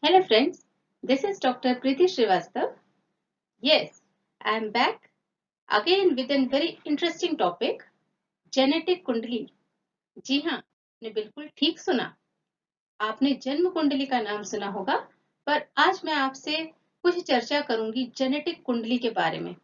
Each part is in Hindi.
Hello friends, this is Dr. Preeti Srivastav. Yes, I am back again with a very interesting topic, genetic कुंडली। जी हाँ, आपने बिल्कुल ठीक सुना। आपने जन्म कुंडली का नाम सुना होगा, पर आज मैं आपसे कुछ चर्चा करूंगी जेनेटिक कुंडली के बारे में,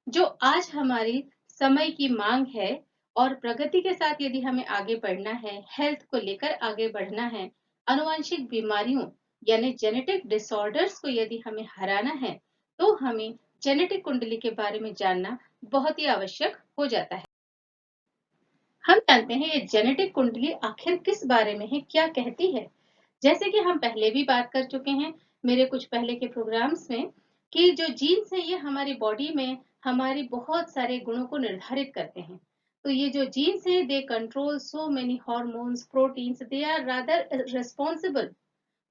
जो आज हमारी समय की मांग है और प्रगति के साथ यदि हमें आगे बढ़ना है, हेल्थ को लेकर आगे बढ़ना है, आनुवंशिक बीमारियों यानी जेनेटिक डिसऑर्डर्स को यदि हमें हराना है, तो हमें जेनेटिक कुंडली के बारे में जानना बहुत ही आवश्यक हो जाता है। हम जानते हैं ये जेनेटिक कुंडली आखिर किस बारे में है, क्या कहती है। जैसे कि हम पहले भी बात कर चुके हैं मेरे कुछ पहले के प्रोग्राम्स में कि जो जीन्स है ये हमारी बॉडी में हमारे बहुत सारे गुणों को निर्धारित करते हैं। तो ये जो जीन्स है they control so many hormones proteins, they are rather responsible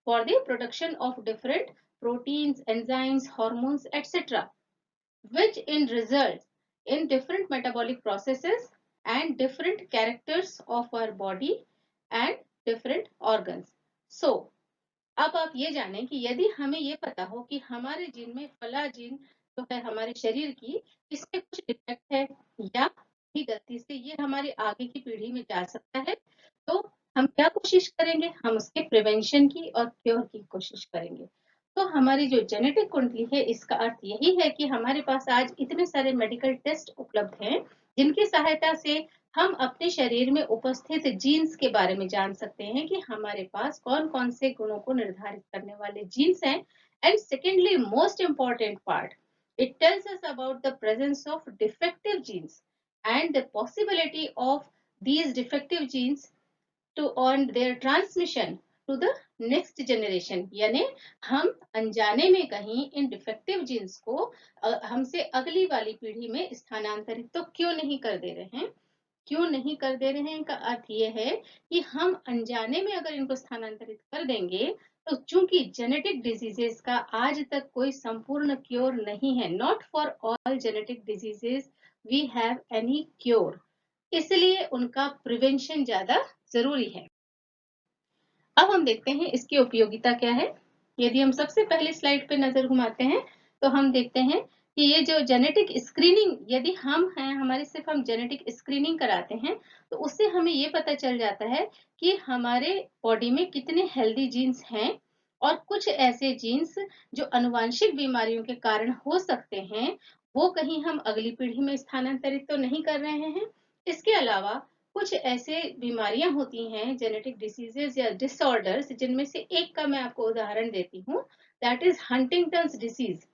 for the production of different proteins enzymes hormones etcetera, which in results in different metabolic processes and different characters of our body and different organs. So, अब आप ये जानें कि यदि हमें ये पता हो कि हमारे जीन में फला जीन जो है हमारे शरीर की इसमें कुछ डिफेक्ट है या भी गलती से ये हमारे आगे की पीढ़ी में जा सकता है, तो हम क्या कोशिश करेंगे, हम उसके प्रिवेंशन की और क्योर की कोशिश करेंगे। तो हमारी जो जेनेटिक कुंडली है इसका अर्थ यही है कि हमारे पास आज इतने सारे मेडिकल टेस्ट उपलब्ध हैं जिनकी सहायता से हम अपने शरीर में उपस्थित जीन्स के बारे में जान सकते हैं कि हमारे पास कौन कौन से गुणों को निर्धारित करने वाले जीन्स हैं। And secondly most important part, it tells us about the presence of defective genes and the possibility of these defective genes to on their transmission to the next generation। यानी हम अनजाने में कहीं इन डिफेक्टिव जीन्स को हमसे अगली वाली पीढ़ी में स्थानांतरित तो क्यों नहीं कर दे रहे हैं। क्यों नहीं कर दे रहे हैं इनका अर्थ ये है कि हम अनजाने में अगर इनको स्थानांतरित कर देंगे तो चूंकि जेनेटिक डिजीजेस का आज तक कोई संपूर्ण क्योर नहीं है, not for all genetic diseases we have any cure, इसलिए उनका प्रिवेंशन ज्यादा जरूरी है। अब हम देखते हैं इसकी उपयोगिता क्या है। यदि हम सबसे पहले स्लाइड पे नजर घुमाते हैं तो हम देखते हैं कि ये जो जेनेटिक स्क्रीनिंग यदि हम हैं हमारी सिर्फ हम जेनेटिक स्क्रीनिंग कराते हैं तो उससे हमें ये पता चल जाता है कि हमारे बॉडी में कितने हेल्दी जीन्स हैं और कुछ ऐसे जीन्स जो अनुवांशिक बीमारियों के कारण हो सकते हैं वो कहीं हम अगली पीढ़ी में स्थानांतरित तो नहीं कर रहे हैं। इसके अलावा कुछ ऐसे बीमारियां होती हैं जेनेटिक डिसीजेस या डिसऑर्डर्स जिनमें से एक का मैं आपको उदाहरण देती हूँ, दैट इज हंटिंगटन्स डिसीज,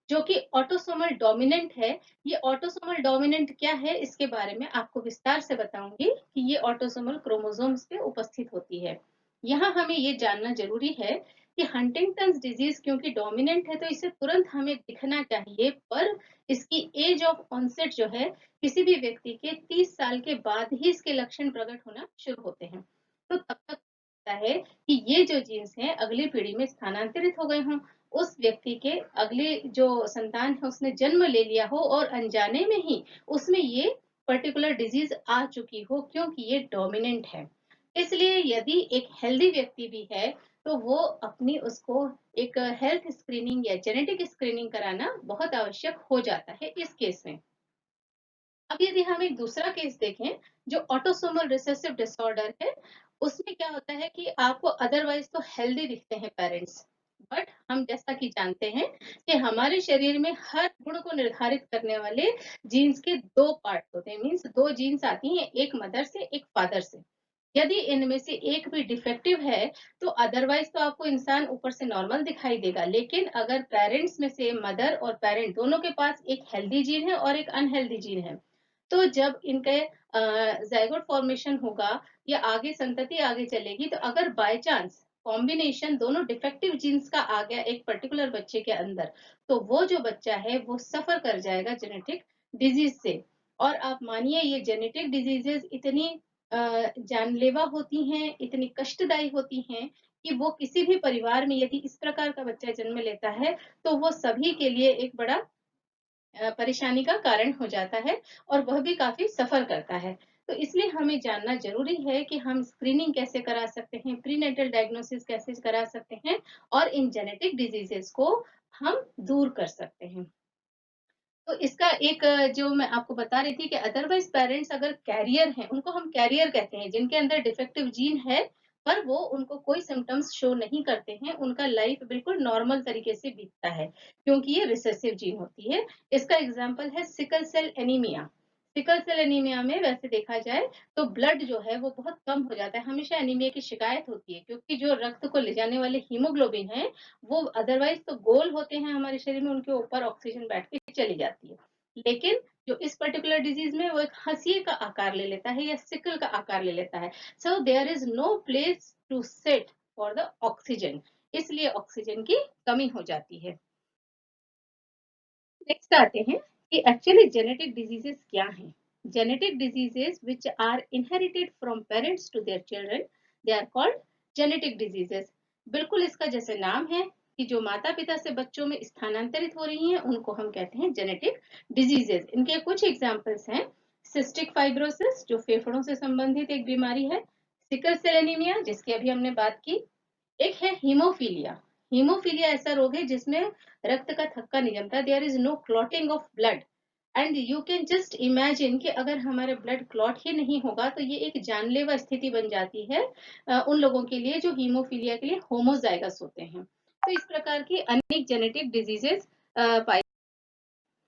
जो कि ऑटोसोमल डोमिनेंट है। ये ऑटोसोमल डोमिनेंट क्या है इसके बारे में आपको विस्तार से बताऊंगी कि ये ऑटोसोमल क्रोमोसोम्स पे उपस्थित होती है। यहाँ हमें ये जानना जरूरी है कि हंटिंगटन्स डिजीज क्योंकि डोमिनेंट है तो इसे तुरंत हमें दिखना चाहिए, पर इसकी एज ऑफ ऑनसेट जो है किसी भी व्यक्ति के 30 साल के बाद ही इसके लक्षण प्रकट होना शुरू होते हैं। तो तब तक होता है कि ये जो जीन्स हैं अगली पीढ़ी में स्थानांतरित हो गए हों, उस व्यक्ति के अगले जो संतान है उसने जन्म ले लिया हो और अनजाने में ही उसमें ये पर्टिकुलर डिजीज आ चुकी हो क्योंकि ये डोमिनेंट है। इसलिए यदि एक हेल्दी व्यक्ति भी है तो वो अपनी उसको एक हेल्थ स्क्रीनिंग या जेनेटिक स्क्रीनिंग कराना बहुत आवश्यक हो जाता है इस केस में। अब यदि हम एक दूसरा केस देखें जो ऑटोसोमल रिसेसिव डिसऑर्डर है, उसमें क्या होता है कि आपको अदरवाइज तो हेल्दी दिखते हैं पेरेंट्स, बट हम जैसा कि जानते हैं कि हमारे शरीर में हर गुण को निर्धारित करने वाले जीन्स के दो पार्ट होते हैं, मीन्स दो जीन्स आती हैं, एक मदर से एक फादर से। यदि इनमें से एक भी डिफेक्टिव है तो अदरवाइज तो आपको इंसान ऊपर से नॉर्मल दिखाई देगा, लेकिन अगर पेरेंट्स में से मदर और पेरेंट दोनों के पास एक हेल्दी जीन है और एक अनहेल्दी जीन है, तो जब इनके जाइगोट फॉर्मेशन होगा या आगे संतति आगे चलेगी तो अगर बाय चांस कॉम्बिनेशन दोनों डिफेक्टिव जीन्स का आ गया एक पर्टिकुलर बच्चे के अंदर, तो वो जो बच्चा है वो सफर कर जाएगा जेनेटिक डिजीज से। और आप मानिए ये जेनेटिक डिजीजेस इतनी जानलेवा होती हैं, इतनी कष्टदायी होती हैं कि वो किसी भी परिवार में यदि इस प्रकार का बच्चा जन्म लेता है तो वो सभी के लिए एक बड़ा परेशानी का कारण हो जाता है और वह भी काफी सफर करता है। तो इसलिए हमें जानना ज़रूरी है कि हम स्क्रीनिंग कैसे करा सकते हैं, प्रीनेटल डायग्नोसिस कैसे करा सकते हैं और इन जेनेटिक डिजीज़ेज़ को हम दूर कर सकते हैं। तो इसका एक जो मैं आपको बता रही थी कि अदरवाइज़ पेरेंट्स अगर कैरियर हैं, उनको हम कैरियर कहते हैं, जिनके अंदर डिफेक्टिव जीन है, पर वो उनको कोई सिम्पटम्स शो नहीं करते हैं, उनका लाइफ बिल्कुल नॉर्मल तरीके से बीतता है, क्योंकि ये रिसेसिव जीन होती है। इसका एग्ज़ाम्पल है sickle cell anaemia. Sickle cell anaemia में वैसे देखा जाए तो ब्लड जो है वो बहुत कम हो जाता है, हमेशा एनीमिया की शिकायत होती है, क्योंकि जो रक्त को ले जाने वाले हीमोग्लोबिन है, वो अदरवाइज़ तो गोल होते हैं हमारे शरीर में, उनके ऊपर ऑक्सीजन बैठ के चली जाती है। लेकिन जो इस पर्टिकुलर डिजीज में वो एक हंसिए का आकार ले लेता है या सिकल का आकार ले लेता है। So there is no place to sit for the oxygen, इसलिए ऑक्सीजन की कमी हो जाती है। नेक्स्ट आते हैं कि एक्चुअली जेनेटिक डिजीजेस क्या हैं। Genetic diseases which are inherited from parents to their children, they are called genetic diseases. बिल्कुल इसका जैसे नाम है कि जो माता पिता से बच्चों में स्थानांतरित हो रही हैं उनको हम कहते हैं जेनेटिक डिजीजेस। इनके कुछ एग्जांपल्स हैं, सिस्टिक फाइब्रोसिस जो फेफड़ों से संबंधित एक बीमारी है, सिकल सेल एनीमिया जिसकी अभी हमने बात की, एक है हीमोफीलिया। हीमोफीलिया ऐसा रोग है जिसमें रक्त का थक्का नहीं जमता, there is no clotting of blood, and you can just imagine कि अगर हमारे ब्लड क्लॉट ही नहीं होगा तो ये एक जानलेवा स्थिति बन जाती है उन लोगों के लिए जो हीमोफीलिया के लिए होमोजाइगस होते हैं। तो इस प्रकार की अनेक जेनेटिक डिजीजेस पाई।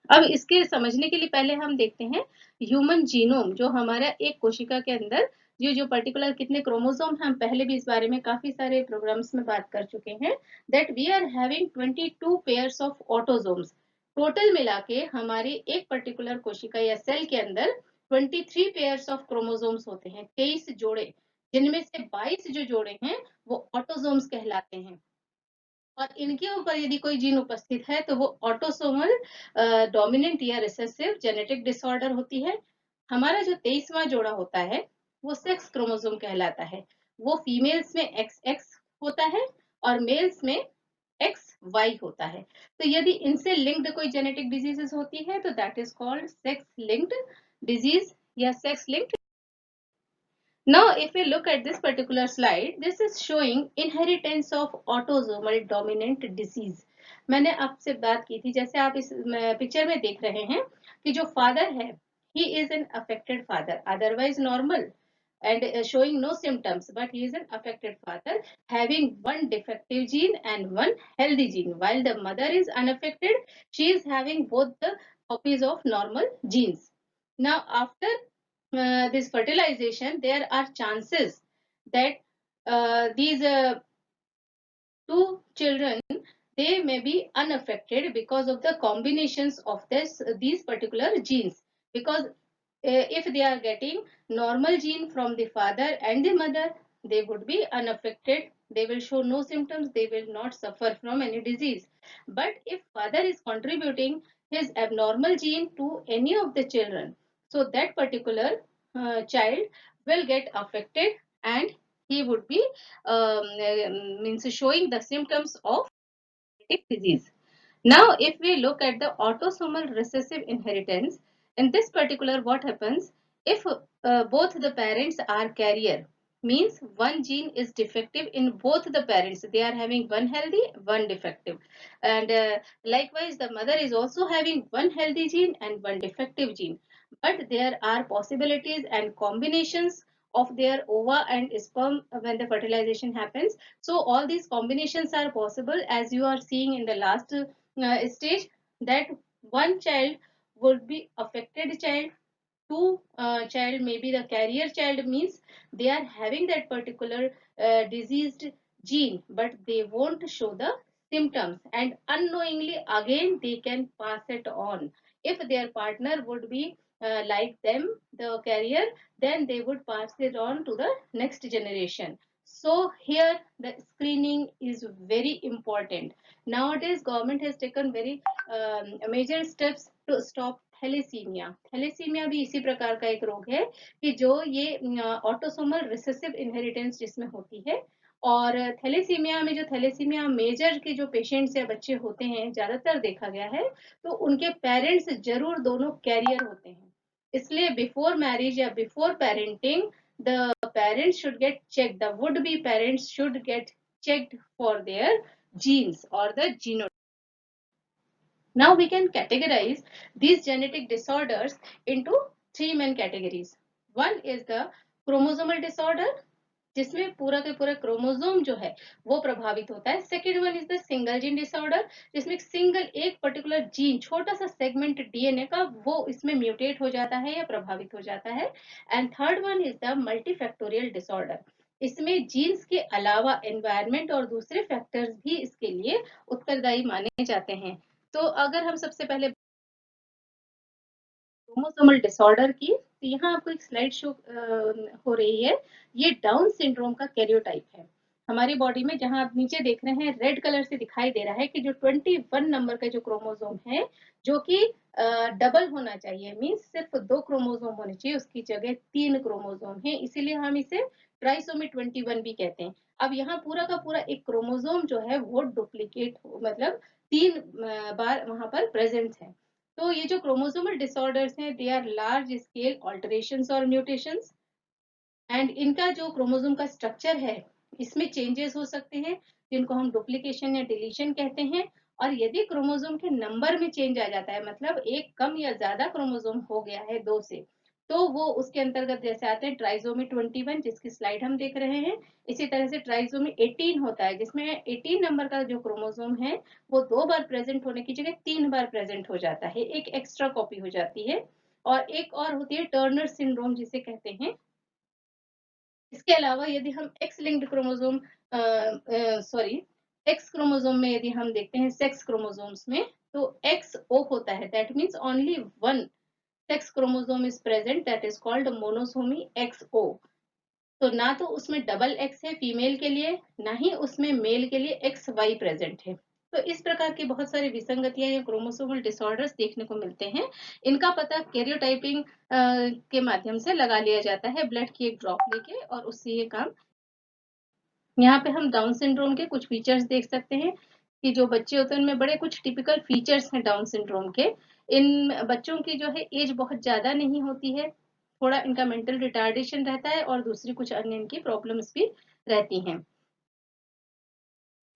अब इसके समझने के लिए पहले हम देखते हैं ह्यूमन जीनोम, जो हमारा एक कोशिका के अंदर ये जो पर्टिकुलर कितने क्रोमोसोम, हम पहले भी इस बारे में काफी सारे प्रोग्राम्स में बात कर चुके हैं, that we are having 22 pairs of autosomes. Total मिला के हमारी एक पर्टिकुलर कोशिका या सेल के अंदर 23 पेयर्स ऑफ क्रोमोसोम्स होते हैं, 23 जोड़े, जिनमें से 22 जो जोड़े हैं वो ऑटोसोम्स कहलाते हैं। और इनके ऊपर यदि कोई जीन उपस्थित है तो वो ऑटोसोमल डोमिनेंट या रिसेसिव जेनेटिक डिसऑर्डर होती है। हमारा जो 23वां जोड़ा होता है वो सेक्स क्रोमोसोम कहलाता है। वो फीमेल्स में एक्स एक्स होता है और मेल्स में एक्स वाई होता है। तो यदि इनसे लिंक्ड कोई जेनेटिक डिजीजेस होती है तो that is called sex linked disease या sex linked. Now, if we look at this particular slide, this is showing inheritance of autosomal dominant disease. मैंने आपसे बात की थी, जैसे आप इस पिक्चर में देख रहे हैं कि जो फादर है, he is an affected father, otherwise normal and showing no symptoms, but he is an affected father having one defective gene and one healthy gene, while the mother is unaffected, she is having both the copies of normal genes. Now, after this fertilization, there are chances that these two children, they may be unaffected because of the combinations of these particular genes. Because if they are getting normal gene from the father and the mother, they would be unaffected, they will show no symptoms, they will not suffer from any disease. But if father is contributing his abnormal gene to any of the children, so that particular child will get affected and he would be means showing the symptoms of disease. Now, if we look at the autosomal recessive inheritance, in this particular, what happens if both the parents are carrier, means one gene is defective in both the parents, they are having one healthy, one defective, and likewise the mother is also having one healthy gene and one defective gene, but there are possibilities and combinations of their ova and sperm when the fertilization happens. So all these combinations are possible, as you are seeing in the last stage, that one child would be affected child, two child may be the carrier child, means they are having that particular diseased gene but they won't show the symptoms, and unknowingly again they can pass it on. If their partner would be like them, the carrier, then they would pass it on to the next generation. So here the screening is very important. Nowadays government has taken very major steps to stop thalassaemia. Thalassaemia भी इसी प्रकार का एक रोग है कि जो ये ऑटोसोमल रिसेसिव इनहेरिटेंस जिसमें होती है। और थैलेसीमिया में जो थैलेसीमिया मेजर के जो पेशेंट्स या बच्चे होते हैं, ज्यादातर देखा गया है तो उनके पेरेंट्स जरूर दोनों कैरियर होते हैं। इसलिए बिफोर मैरिज या before parenting the parents should get check, the would be parents should get checked for their genes or the genotype. Now we can categorize these genetic disorders into three main categories. One is the chromosomal disorder, जिसमें पूरा के पूरा क्रोमोसोम जो है वो प्रभावित होता है. Second one is the single gene disorder, जिसमें सिंगल एक पर्टिकुलर जीन, छोटा सा सेगमेंट डीएनए का, वो इसमें म्यूटेट हो जाता है या प्रभावित हो जाता है. And third one is the multifactorial disorder, इसमें जीन्स के अलावा एनवायरमेंट और दूसरे फैक्टर्स भी इसके लिए उत्तरदायी माने जाते हैं. तो अगर हम सबसे पहले क्रोमोसोमल डिसऑर्डर की, तो यहाँ आपको एक स्लाइड शो हो रही है. ये डाउन सिंड्रोम का कैरियोटाइप है. हमारी बॉडी में जहां आप नीचे देख रहे हैं रेड कलर से दिखाई दे रहा है कि जो 21 नंबर का जो क्रोमोसोम है, जो कि डबल होना चाहिए, मींस सिर्फ 2 क्रोमोसोम होने चाहिए, उसकी जगह 3 क्रोमोसोम है, इसीलिए हम इसे ट्राइसोमी 21 भी कहते हैं. अब यहाँ पूरा का पूरा एक क्रोमोसोम जो है वो डुप्लीकेट, मतलब 3 बार वहां पर प्रेजेंट है. तो ये जो क्रोमोसोमल डिसऑर्डर्स हैं, दे आर लार्ज स्केल ऑल्टरेशंस और म्यूटेशंस, एंड इनका जो क्रोमोसोम का स्ट्रक्चर है इसमें चेंजेस हो सकते हैं, जिनको हम डुप्लीकेशन या डिलीशन कहते हैं. और यदि क्रोमोसोम के नंबर में चेंज आ जाता है, मतलब एक कम या ज्यादा क्रोमोसोम हो गया है 2 से, तो वो उसके अंतर्गत जैसे आते हैं ट्राइसोमी 21, जिसकी स्लाइड हम देख रहे हैं. इसी तरह से ट्राइसोमी 18 होता है, जिसमें 18 नंबर का जो क्रोमोसोम है वो 2 बार प्रेजेंट होने की जगह 3 बार प्रेजेंट हो जाता है, एक एक्स्ट्रा कॉपी हो जाती है. और एक और होती है टर्नर सिंड्रोम जिसे कहते हैं. इसके अलावा यदि हम x linked chromosome, sorry, x chromosome में यदि हम देखते हैं सेक्स क्रोमोसोम्स में, तो एक्स ओ होता है, that means only one sex chromosome is present, that is called monosomy X O. तो ना तो उसमें डबल एक्स है फीमेल के लिए, ना ही उसमें मेल के लिए एक्स वाई प्रेजेंट है. तो इस प्रकार की बहुत सारी विसंगतियां या क्रोमोसोमल डिसऑर्डर्स देखने को मिलते हैं. इनका पता कैरियोटाइपिंग के माध्यम से लगा लिया जाता है, ब्लड की एक ड्रॉप लेके, और उससे ये काम. यहाँ पे हम डाउन सिंड्रोम के कुछ फीचर्स देख सकते हैं कि जो बच्चे होते हैं उनमें बड़े कुछ टिपिकल फीचर्स हैं डाउन सिंड्रोम के. इन बच्चों की जो है एज बहुत ज्यादा नहीं होती है, थोड़ा इनका मेंटल रिटार्डेशन रहता है, और दूसरी कुछ अन्य इनकी प्रॉब्लम्स भी रहती हैं.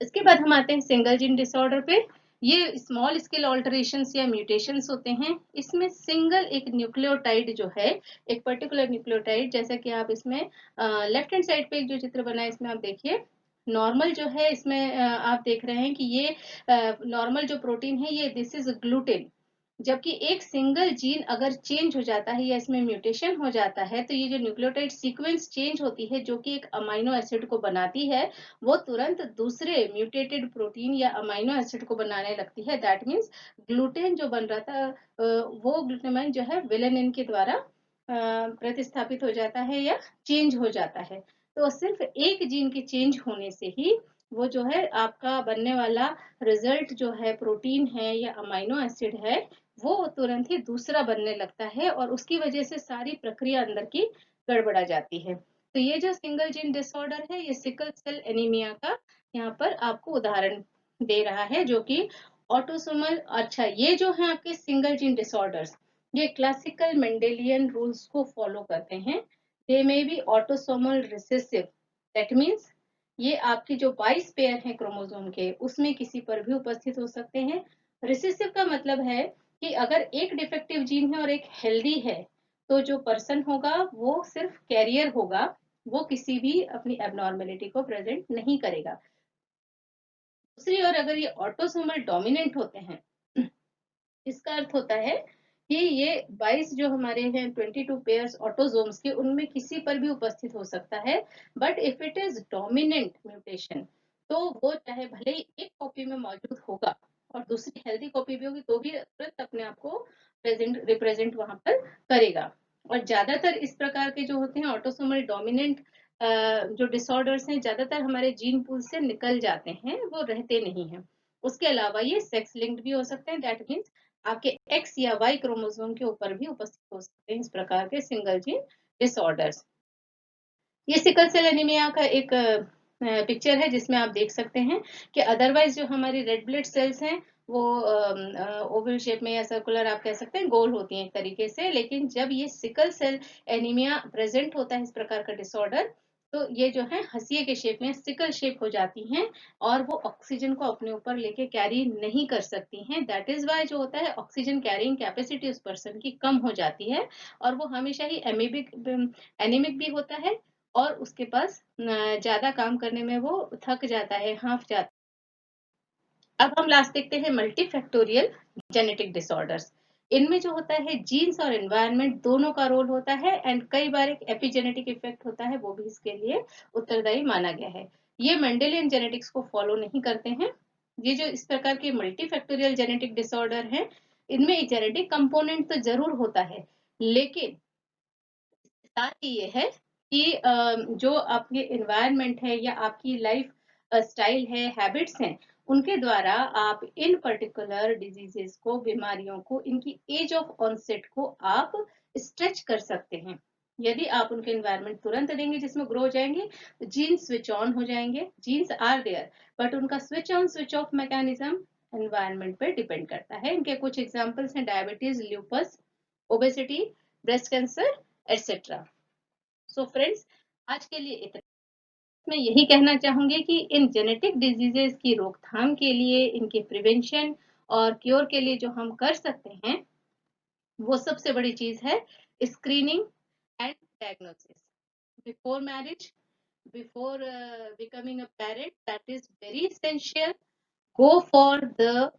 इसके बाद हम आते हैं सिंगल जीन डिसऑर्डर पे. ये स्मॉल स्केल ऑल्टरेशंस या म्यूटेशंस होते हैं. इसमें सिंगल एक न्यूक्लियोटाइड जो है, एक पर्टिकुलर न्यूक्लियोटाइड, जैसा कि आप इसमें लेफ्ट हैंड साइड पे एक जो चित्र बना है इसमें आप देखिए, नॉर्मल जो है इसमें आप देख रहे हैं कि ये नॉर्मल जो प्रोटीन है ये दिस इज ग्लूटेन. जबकि एक सिंगल जीन अगर चेंज हो जाता है या इसमें म्यूटेशन हो जाता है, तो ये जो न्यूक्लियोटाइड सीक्वेंस चेंज होती है जो कि एक अमाइनो एसिड को बनाती है, वो तुरंत दूसरे म्यूटेटेड प्रोटीन या अमाइनो एसिड को बनाने लगती है. दैट मीन्स ग्लूटेन जो बन रहा था वो ग्लूटामाइन जो है वेलिनिन के द्वारा प्रतिस्थापित हो जाता है या चेंज हो जाता है. तो सिर्फ एक जीन के चेंज होने से ही वो जो है आपका बनने वाला रिजल्ट जो है प्रोटीन है या अमाइनो एसिड है, वो तुरंत ही दूसरा बनने लगता है, और उसकी वजह से सारी प्रक्रिया अंदर की गड़बड़ा जाती है. तो ये जो सिंगल जीन डिसऑर्डर है, ये सिकल सेल एनीमिया का यहाँ पर आपको उदाहरण दे रहा है, जो कि ऑटोसोमल. अच्छा, ये जो है आपके सिंगल जीन डिसऑर्डर्स, ये क्लासिकल मेंडेलियन रूल्स को फॉलो करते हैं. They may be autosomal recessive, that means ये आपकी जो 22 पेयर है क्रोमोसोम के, उसमें किसी पर भी उपस्थित हो सकते हैं. रिसेसिव का मतलब है कि अगर एक डिफेक्टिव जीन है और एक हेल्दी है, तो जो पर्सन होगा वो सिर्फ कैरियर होगा, वो किसी भी अपनी एबनॉर्मेलिटी को प्रेजेंट नहीं करेगा. दूसरी ओर अगर ये ऑटोसोमल डोमिनेंट होते हैं, इसका अर्थ होता है कि ये 22 जो हमारे हैं 22 पेयर्स ऑटोसोम्स के, उनमें किसी पर भी उपस्थित हो सकता है. But if it is dominant mutation, तो वो चाहे भले ही एक कॉपी में मौजूद होगा और दूसरी हेल्दी कॉपी भी होगी, तो भी तुरंत अपने आप को प्रेजेंट रिप्रेजेंट वहां पर करेगा. और ज्यादातर इस प्रकार के जो होते हैं ऑटोसोमल डोमिनेंट जो डिसऑर्डर्स हैं, ज्यादातर हमारे जीन पूल से निकल जाते हैं, वो रहते नहीं हैं. उसके अलावा ये सेक्स लिंक्ड भी हो सकते हैं, दैट मीन्स आपके एक्स या वाई क्रोमोसोम के ऊपर भी उपस्थित हो सकते हैं इस प्रकार के सिंगल जीन डिसऑर्डर्स. ये सिकल सेल एनीमिया का एक पिक्चर है जिसमें आप देख सकते हैं कि अदरवाइज जो हमारी रेड ब्लड सेल्स हैं वो ओवल शेप में या सर्कुलर आप कह सकते हैं, गोल होती हैं एक तरीके से। लेकिन जब ये सिकल सेल एनीमिया प्रेजेंट होता है, इस प्रकार का डिसऑर्डर, तो ये जो है हंसिए के शेप में सिकल शेप हो जाती हैं और वो ऑक्सीजन को अपने ऊपर लेके कैरी नहीं कर सकती हैं। दैट इज वाई जो होता है ऑक्सीजन कैरिंग कैपेसिटी उस पर्सन की कम हो जाती है और वो हमेशा ही एनीमिक भी होता है और उसके पास ज्यादा काम करने में वो थक जाता है, हाँफ जाता है। अब हम लास्ट देखते हैं मल्टीफैक्टोरियल जेनेटिक डिसऑर्डर्स। इनमें जो होता है जीन्स और एनवायरनमेंट दोनों का रोल होता है एंड कई बार एक एपिजेनेटिक इफेक्ट होता है, वो भी इसके लिए उत्तरदायी माना गया है। ये मेंडेलियन जेनेटिक्स को फॉलो नहीं करते हैं। ये जो इस प्रकार के मल्टीफैक्टोरियल जेनेटिक डिसऑर्डर हैं, इनमें एक जेनेटिक कंपोनेंट तो जरूर होता है, लेकिन साथ ही ये है कि जो आपके एनवायरनमेंट है या आपकी लाइफ स्टाइल है, हैबिट्स हैं, उनके द्वारा आप इन पर्टिकुलर डिजीजेस को, बीमारियों को, इनकी एज ऑफ ऑनसेट को आप स्ट्रेच कर सकते हैं। यदि आप उनके एनवायरनमेंट तुरंत देंगे जिसमें ग्रो हो जाएंगे, तो जीन्स स्विच ऑन हो जाएंगे। जीन्स आर देयर, बट उनका switch on switch off mechanism environment पे डिपेंड करता है। इनके कुछ एग्जांपल्स हैं diabetes, lupus, obesity, breast cancer, etcetera. So friends, आज के लिए इतना। मैं यही कहना चाहूंगी कि इन जेनेटिक डिजीजेस की रोकथाम के लिए, इनके प्रिवेंशन और क्योर के लिए जो हम कर सकते हैं, वो सबसे बड़ी चीज है screening and diagnosis before marriage, before becoming a parent. That is very essential. Go for the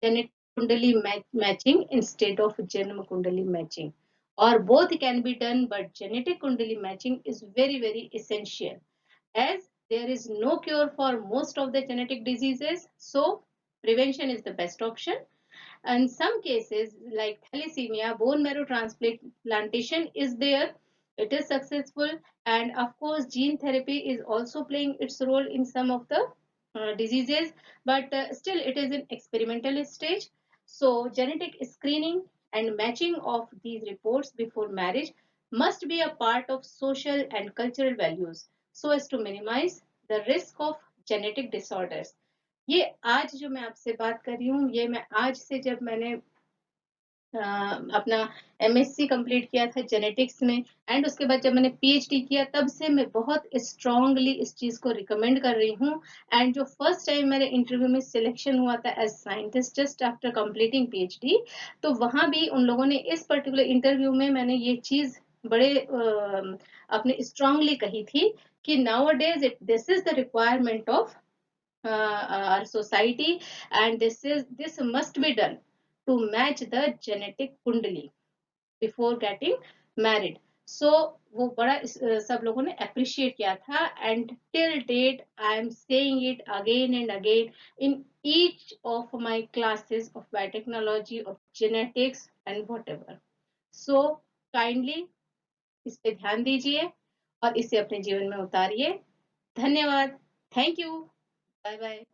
genetic kundali matching instead of janma kundali matching, or both can be done, but genetic kundali matching is very very essential, as there is no cure for most of the genetic diseases. So prevention is the best option. In some cases like thalassemia, bone marrow transplantation is there, it is successful. And of course gene therapy is also playing its role in some of the diseases, but still it is in experimental stage. So genetic screening and matching of these reports before marriage must be a part of social and cultural values, so as to minimize the risk of genetic disorders. ये आज जो मैं आपसे बात कर रही हूँ, ये मैं आज से, जब मैंने अपना एमएससी कंप्लीट किया था जेनेटिक्स में, एंड उसके बाद जब मैंने पीएचडी किया, तब से मैं बहुत स्ट्रांगली इस चीज को रिकमेंड कर रही हूँ। एंड जो फर्स्ट टाइम मेरे इंटरव्यू में सिलेक्शन हुआ था as scientist just after completing PhD, तो वहां भी उन लोगों ने इस पर्टिकुलर इंटरव्यू में मैंने ये चीज बड़े अपने स्ट्रांगली कही थी कि now days this is the requirement of our society, and this must be done to match the genetic kundali before getting married. So वो बड़ा सब लोगों ने अप्रिशिएट किया था, and till date I am saying it again and again in each of my classes of biotechnology, of genetics and whatever. So kindly इस पे ध्यान दीजिए और इसे अपने जीवन में उतारिए। धन्यवाद। Thank you. Bye bye.